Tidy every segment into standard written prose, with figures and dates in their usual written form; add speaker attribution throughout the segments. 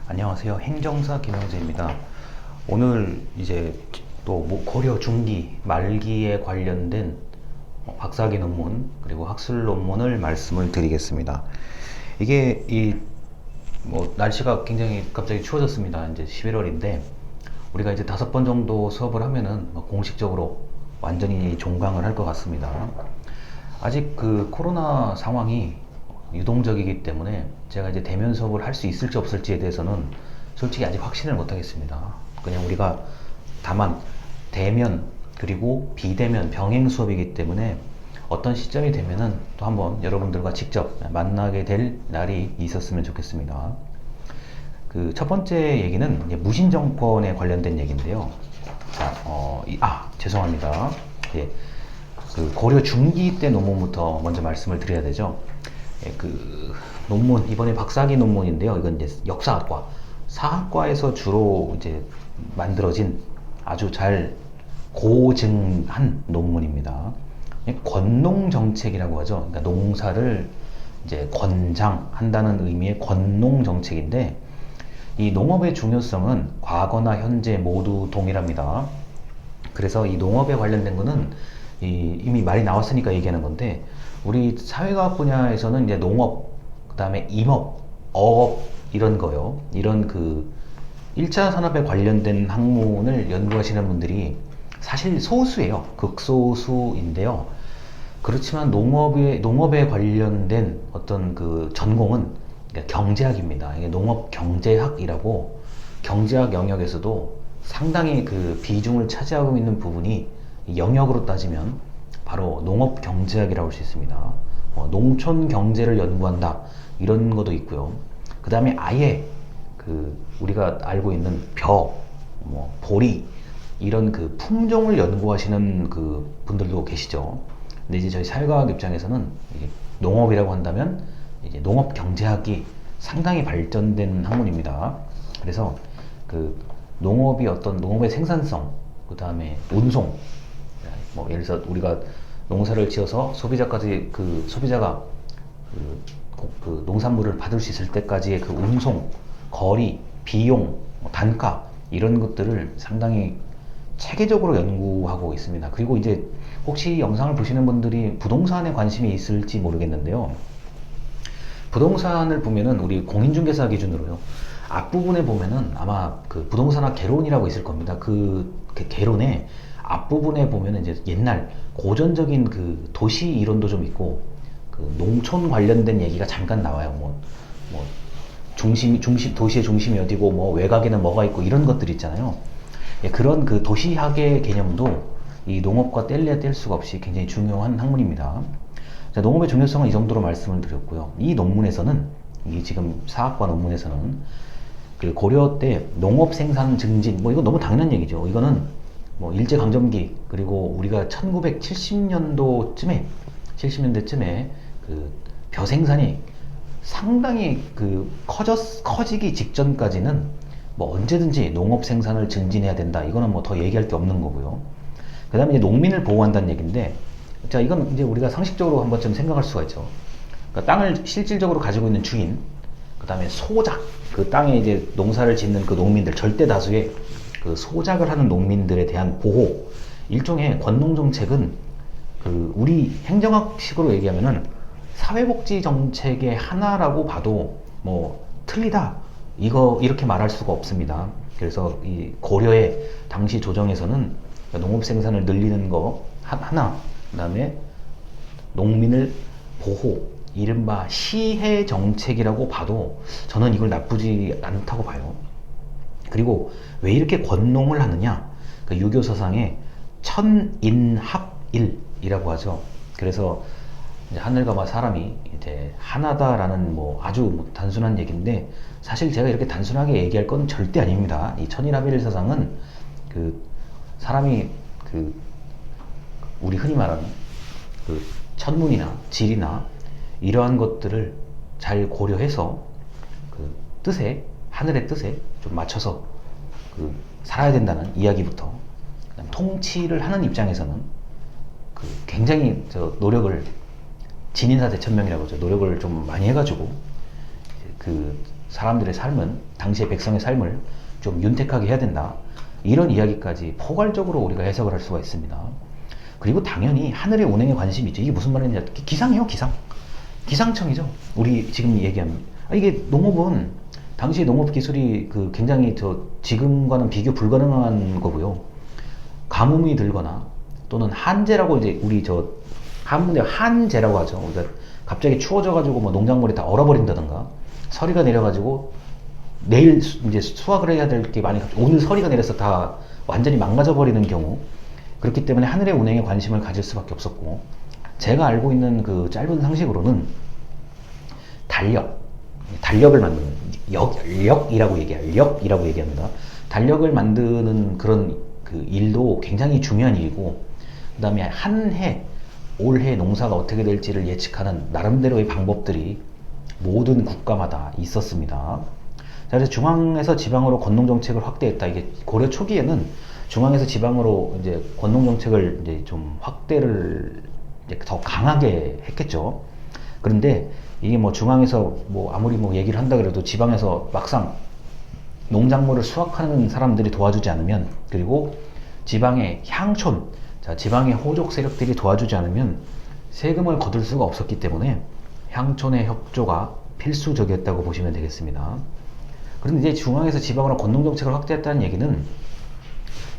Speaker 1: 안녕하세요. 행정사 김영재입니다. 오늘 이제 또 고려 중기 말기에 관련된 박사학위 논문 그리고 학술 논문을 말씀을 드리겠습니다. 이게 날씨가 굉장히 갑자기 추워졌습니다. 이제 11월인데 우리가 이제 5번 정도 수업을 하면은 공식적으로 완전히 종강을 할 것 같습니다. 아직 그 코로나 상황이 유동적이기 때문에 제가 이제 대면 수업을 할 수 있을지 없을지에 대해서는 솔직히 아직 확신을 못 하겠습니다. 그냥 우리가 다만 대면 그리고 비대면 병행 수업이기 때문에 어떤 시점이 되면은 또 한번 여러분들과 직접 만나게 될 날이 있었으면 좋겠습니다. 그 첫 번째 얘기는 이제 무신 정권에 관련된 얘기인데요. 죄송합니다. 예, 그 고려 중기 때 논문부터 먼저 말씀을 드려야 되죠. 예, 그 논문 이번에 박사학위 논문인데요. 이건 이제 역사학과 사학과에서 주로 이제 만들어진 아주 잘 고증한 논문입니다. 권농 정책이라고 하죠. 그러니까 농사를 이제 권장한다는 의미의 권농 정책인데 이 농업의 중요성은 과거나 현재 모두 동일합니다. 그래서 이 농업에 관련된 거는 이미 말이 나왔으니까 얘기하는 건데 우리 사회과학 분야에서는 이제 농업, 그 다음에 임업, 어업 이런 거요. 이런 그 1차 산업에 관련된 학문을 연구하시는 분들이 사실 소수예요. 극소수인데요. 그렇지만 농업에 관련된 어떤 그 전공은 경제학입니다. 이게 농업 경제학이라고 경제학 영역에서도 상당히 그 비중을 차지하고 있는 부분이 영역으로 따지면 바로 농업 경제학이라고 할 수 있습니다. 농촌 경제를 연구한다 이런 것도 있고요. 그 다음에 아예 그 우리가 알고 있는 보리 이런 그 품종을 연구하시는 그 분들도 계시죠. 근데 이제 저희 사회과학 입장에서는 이제 농업이라고 한다면 이제 농업 경제학이 상당히 발전된 학문입니다. 그래서 그 농업의 생산성, 그 다음에 운송, 예를 들어서 우리가 농사를 지어서 소비자까지 소비자가 그 농산물을 받을 수 있을 때까지의 그 운송, 거리, 비용, 단가 이런 것들을 상당히 체계적으로 연구하고 있습니다. 그리고 이제 혹시 영상을 보시는 분들이 부동산에 관심이 있을지 모르겠는데요. 부동산을 보면은 우리 공인중개사 기준으로요. 앞부분에 보면은 아마 그 부동산학 개론이라고 있을 겁니다. 그 개론에 앞부분에 보면은 이제 옛날 고전적인 그 도시 이론도 좀 있고 그 농촌 관련된 얘기가 잠깐 나와요. 도시의 중심이 어디고 외곽에는 뭐가 있고 이런 것들 있잖아요. 예, 그런 그 도시학의 개념도 이 농업과 뗄래야 뗄 수가 없이 굉장히 중요한 학문입니다. 자, 농업의 중요성은 이 정도로 말씀을 드렸고요. 이 논문에서는 이 지금 사학과 논문에서는 그 고려 때 농업 생산 증진 이건 너무 당연한 얘기죠. 이거는 일제강점기 그리고 우리가 1970년도쯤에 그 벼 생산이 상당히 그 커지기 직전까지는 언제든지 농업 생산을 증진해야 된다. 이거는 더 얘기할 게 없는 거고요. 그 다음에 이제 농민을 보호한다는 얘기인데, 자, 이건 이제 우리가 상식적으로 한 번쯤 생각할 수가 있죠. 그러니까 땅을 실질적으로 가지고 있는 주인, 그 다음에 소작, 그 땅에 이제 농사를 짓는 그 농민들, 절대 다수의 그 소작을 하는 농민들에 대한 보호, 일종의 권농정책은 그 우리 행정학식으로 얘기하면은 사회복지 정책의 하나라고 봐도 틀리다 이렇게 말할 수가 없습니다. 그래서 이 고려의 당시 조정에서는 농업 생산을 늘리는 거 하나, 그 다음에 농민을 보호, 이른바 시해 정책이라고 봐도 저는 이걸 나쁘지 않다고 봐요. 그리고 왜 이렇게 권농을 하느냐? 그 유교 서상에 천인합일이라고 하죠. 그래서 이제 하늘과 사람이 이제 하나다라는 아주 단순한 얘기인데 사실 제가 이렇게 단순하게 얘기할 건 절대 아닙니다. 이 천인합일 사상은 그 사람이 그 우리 흔히 말하는 그 천문이나 지리나 이러한 것들을 잘 고려해서 그 하늘의 뜻에 좀 맞춰서 그 살아야 된다는 이야기부터 그다음 통치를 하는 입장에서는 그 굉장히 노력을 진인사 대천명이라고 하죠. 노력을 좀 많이 해가지고 그 사람들의 삶은 당시의 백성의 삶을 좀 윤택하게 해야 된다. 이런 이야기까지 포괄적으로 우리가 해석을 할 수가 있습니다. 그리고 당연히 하늘의 운행에 관심이 있죠. 이게 무슨 말이냐? 기상이요, 기상. 기상청이죠. 우리 지금 얘기하는. 이게 농업은 당시 농업 기술이 굉장히 지금과는 비교 불가능한 거고요. 가뭄이 들거나 또는 한재라고 이제 우리 한문에 한재라고 하죠. 그러니까 갑자기 추워져가지고 뭐 농작물이 다 얼어버린다든가 서리가 내려가지고 내일 이제 수확을 해야 될 게 많이 오늘 서리가 내려서 다 완전히 망가져 버리는 경우, 그렇기 때문에 하늘의 운행에 관심을 가질 수밖에 없었고, 제가 알고 있는 그 짧은 상식으로는 달력을 만드는 역이라고 얘기합니다. 달력을 만드는 그런 그 일도 굉장히 중요한 일이고, 그 다음에 한 해 올해 농사가 어떻게 될지를 예측하는 나름대로의 방법들이 모든 국가마다 있었습니다. 자, 그래서 중앙에서 지방으로 건농 정책을 확대했다. 이게 고려 초기에는 중앙에서 지방으로 이제 건농 정책을 이제 좀 확대를 이제 더 강하게 했겠죠. 그런데 이게 뭐 중앙에서 뭐 아무리 뭐 얘기를 한다 그래도 지방에서 막상 농작물을 수확하는 사람들이 도와주지 않으면, 그리고 지방의 향촌, 지방의 호족 세력들이 도와주지 않으면 세금을 거둘 수가 없었기 때문에 향촌의 협조가 필수적이었다고 보시면 되겠습니다. 그런데 이제 중앙에서 지방으로 건농 정책을 확대했다는 얘기는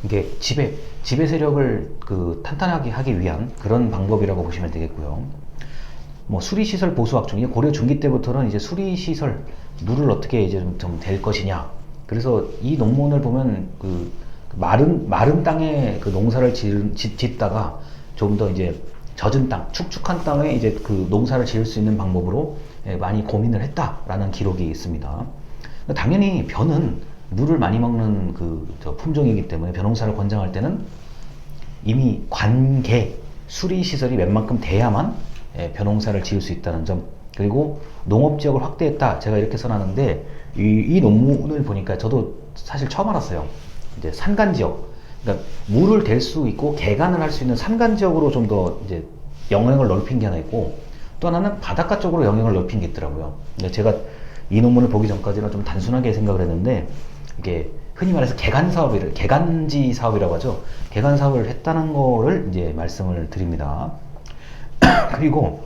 Speaker 1: 이게 지배 세력을 탄탄하게 하기 위한 그런 방법이라고 보시면 되겠고요. 뭐 수리시설 보수 확충, 고려 중기 때부터는 이제 수리시설, 물을 어떻게 이제 좀 될 것이냐. 그래서 이 논문을 보면 마른 땅에 농사를 짓다가 좀 더 이제 젖은 땅, 축축한 땅에 이제 농사를 지을 수 있는 방법으로 많이 고민을 했다라는 기록이 있습니다. 당연히 벼는 물을 많이 먹는 품종이기 때문에 벼농사를 권장할 때는 이미 관계, 수리시설이 웬만큼 돼야만 벼농사를 지을 수 있다는 점, 그리고 농업지역을 확대했다. 제가 이렇게 써놨는데 이 논문을 보니까 저도 사실 처음 알았어요. 이제 산간지역, 그러니까 물을 댈 수 있고 개간을 할 수 있는 산간지역으로 좀 더 이제 영향을 넓힌 게 하나 있고, 또 하나는 바닷가 쪽으로 영향을 넓힌 게 있더라고요. 제가 이 논문을 보기 전까지는 좀 단순하게 생각을 했는데, 이게 흔히 말해서 개간지 사업이라고 하죠. 개간 사업을 했다는 거를 이제 말씀을 드립니다. 그리고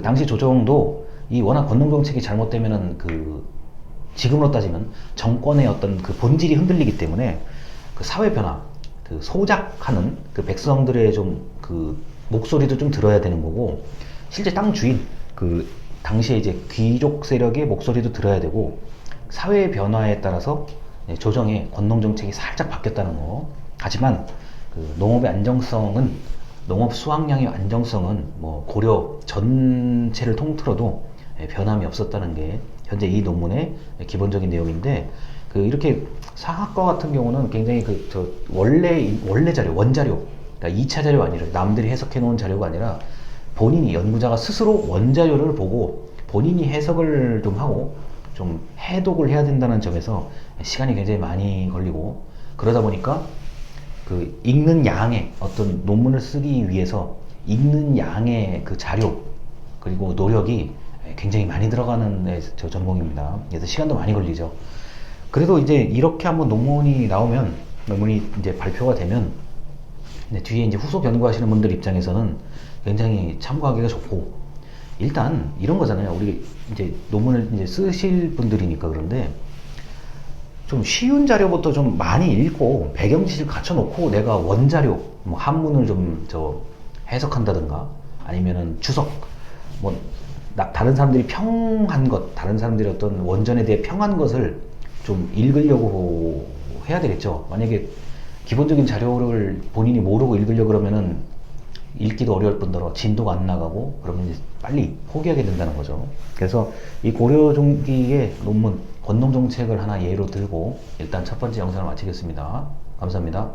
Speaker 1: 당시 조정도 워낙 건농 정책이 잘못되면은 지금으로 따지면 정권의 어떤 본질이 흔들리기 때문에 사회 변화, 소작하는 백성들의 좀 목소리도 좀 들어야 되는 거고, 실제 땅 주인, 당시에 이제 귀족 세력의 목소리도 들어야 되고, 사회 변화에 따라서 조정의 건농 정책이 살짝 바뀌었다는 거. 하지만 농업의 안정성은, 농업 수확량의 안정성은 뭐 고려 전체를 통틀어도 변함이 없었다는 게 현재 이 논문의 기본적인 내용인데, 이렇게 사학과 같은 경우는 굉장히 원래 자료, 원자료, 그러니까 2차 자료 아니라 남들이 해석해 놓은 자료가 아니라 본인이, 연구자가 스스로 원자료를 보고 본인이 해석을 좀 하고 좀 해독을 해야 된다는 점에서 시간이 굉장히 많이 걸리고, 그러다 보니까 읽는 양의 어떤 논문을 쓰기 위해서 읽는 양의 자료 그리고 노력이 굉장히 많이 들어가는 저 전공입니다. 그래서 시간도 많이 걸리죠. 그래도 이제 이렇게 한번 논문이 이제 발표가 되면 뒤에 이제 후속 연구하시는 분들 입장에서는 굉장히 참고하기가 좋고, 일단 이런 거잖아요. 우리 이제 논문을 이제 쓰실 분들이니까 그런데 좀 쉬운 자료부터 좀 많이 읽고 배경 지식을 갖춰놓고 내가 원자료, 뭐 한문을 좀 해석한다든가 아니면은 주석, 뭐 다른 사람들이 평한 것, 다른 사람들이 어떤 원전에 대해 평한 것을 좀 읽으려고 해야 되겠죠. 만약에 기본적인 자료를 본인이 모르고 읽으려고 그러면은 읽기도 어려울 뿐더러 진도가 안 나가고 그러면 이제 빨리 포기하게 된다는 거죠. 그래서 이 고려 중기의 논문, 건농 정책을 하나 예로 들고 일단 첫 번째 영상을 마치겠습니다. 감사합니다.